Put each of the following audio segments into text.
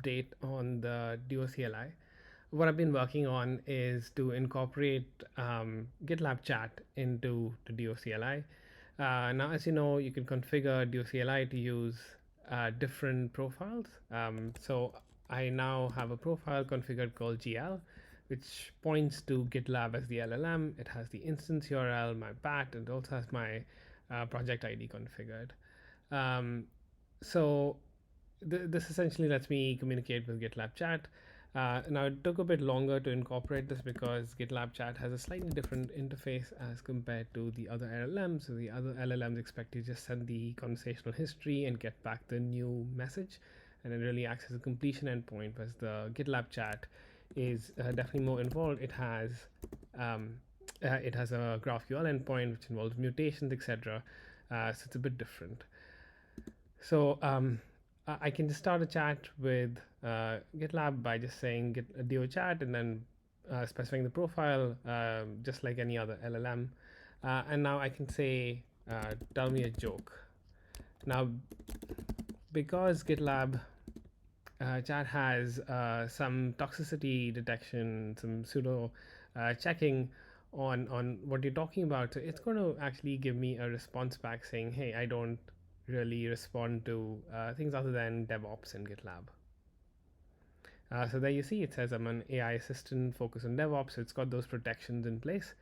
update on the Duo CLI. What I've been working on is to incorporate GitLab Chat into the Duo CLI. Now, as you know, you can configure Duo CLI to use different profiles. So I now have a profile configured called GL, which points to GitLab as the LLM. It has the instance URL, my path, and it also has my project ID configured. So this essentially lets me communicate with GitLab Chat. Now it took a bit longer to incorporate this because GitLab Chat has a slightly different interface as compared to the other LLMs. So the other LLMs expect you to just send the conversational history and get back the new message, and it really acts as a completion endpoint. Whereas the GitLab Chat is definitely more involved. It has a GraphQL endpoint which involves mutations, etc. So it's a bit different. So I can just start a chat with GitLab by just saying get a Duo chat and then specifying the profile, just like any other LLM. And now I can say, tell me a joke. Now, because GitLab Chat has some toxicity detection, some pseudo checking on what you're talking about, so it's going to actually give me a response back saying, hey, I don't really respond to things other than DevOps in GitLab. So there you see it says I'm an AI assistant focused on DevOps. So it's got those protections in place.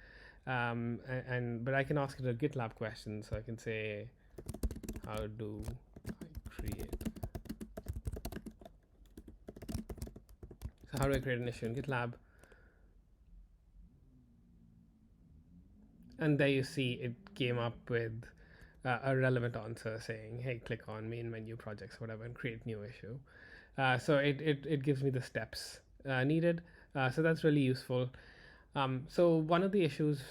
But I can ask it a GitLab question. So I can say, how do I create? So how do I create an issue in GitLab? And there you see it came up with a relevant answer saying, hey, click on main menu projects, whatever, and create new issue. So it gives me the steps needed. So that's really useful. So one of the issues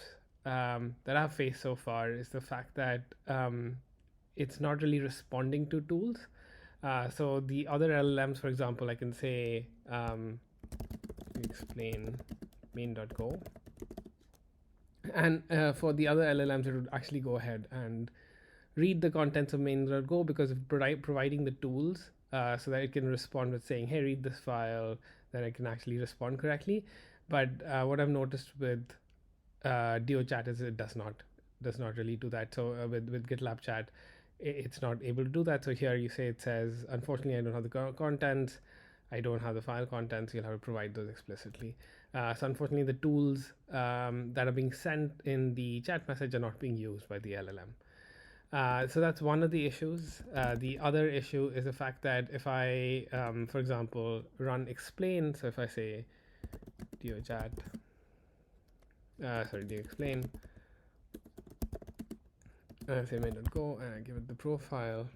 that I've faced so far is the fact that it's not really responding to tools. So the other LLMs, for example, I can say explain main.go. And for the other LLMs, it would actually go ahead and read the contents of main.go because of providing the tools so that it can respond with saying, hey, read this file, then it can actually respond correctly. But what I've noticed with Duo Chat is it does not really do that. So with GitLab Chat, it's not able to do that. So here you say it says, unfortunately, I don't have the contents. I don't have the file contents. You'll have to provide those explicitly. So unfortunately, the tools that are being sent in the chat message are not being used by the LLM. So that's one of the issues. The other issue is the fact that if I, for example, run explain, so if I say Duo Chat, Duo explain, and I say main.go and I give it the profile,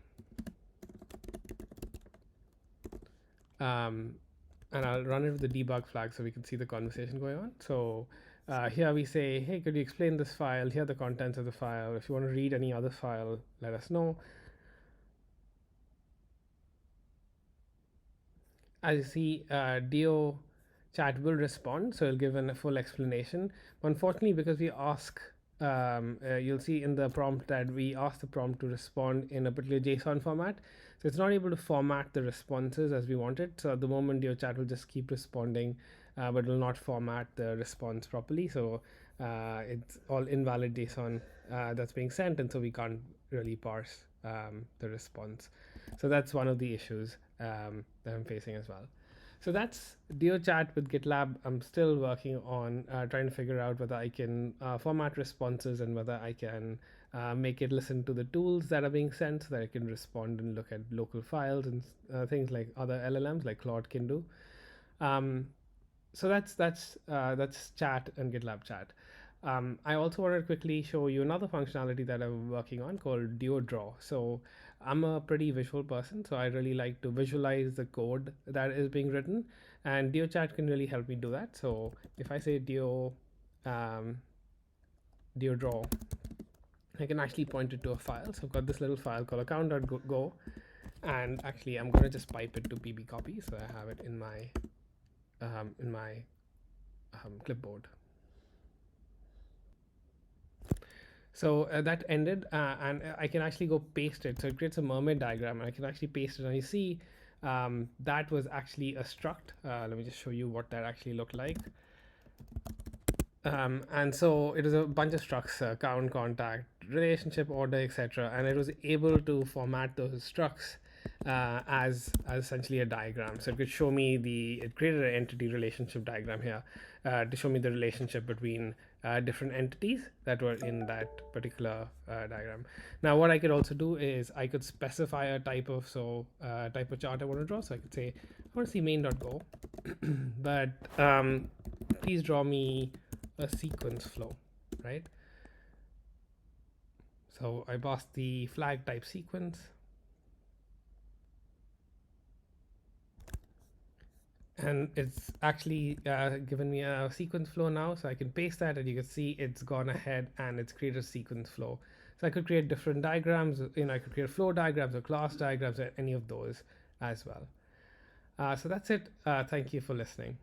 and I'll run it with the debug flag so we can see the conversation going on. So here we say, hey, could you explain this file? Here are the contents of the file. If you want to read any other file, let us know. As you see, Duo Chat will respond, so it'll give a full explanation. But unfortunately, because we ask, you'll see in the prompt that we ask the prompt to respond in a particular JSON format. So it's not able to format the responses as we wanted. So at the moment, Duo Chat will just keep responding, but will not format the response properly. So it's all invalid JSON that's being sent, and so we can't really parse the response. So that's one of the issues that I'm facing as well. So that's Duo Chat with GitLab. I'm still working on trying to figure out whether I can format responses and whether I can make it listen to the tools that are being sent so that it can respond and look at local files and things like other LLMs like Claude can do. So that's Chat and GitLab Chat. I also want to quickly show you another functionality that I'm working on called Duo Draw. So I'm a pretty visual person, so I really like to visualize the code that is being written, and Duo Chat can really help me do that. So if I say Duo Draw, I can actually point it to a file. So I've got this little file called account.go, and actually I'm going to just pipe it to pbcopy so I have it in my clipboard. So that ended, and I can actually go paste it. So it creates a mermaid diagram, and I can actually paste it. And you see that was actually a struct. Let me just show you what that actually looked like. And so it is a bunch of structs, count, contact, relationship, order, etc. And it was able to format those structs as essentially a diagram. So it could show me it created an entity relationship diagram here to show me the relationship between different entities that were in that particular diagram. Now, what I could also do is I could specify a type of type of chart I want to draw. So I could say I want to see main.go, but please draw me a sequence flow, right? So I passed the flag type sequence, and it's actually given me a sequence flow now. So I can paste that, and you can see it's gone ahead and it's created a sequence flow. So I could create different diagrams. I could create flow diagrams or class diagrams or any of those as well. So that's it. Thank you for listening.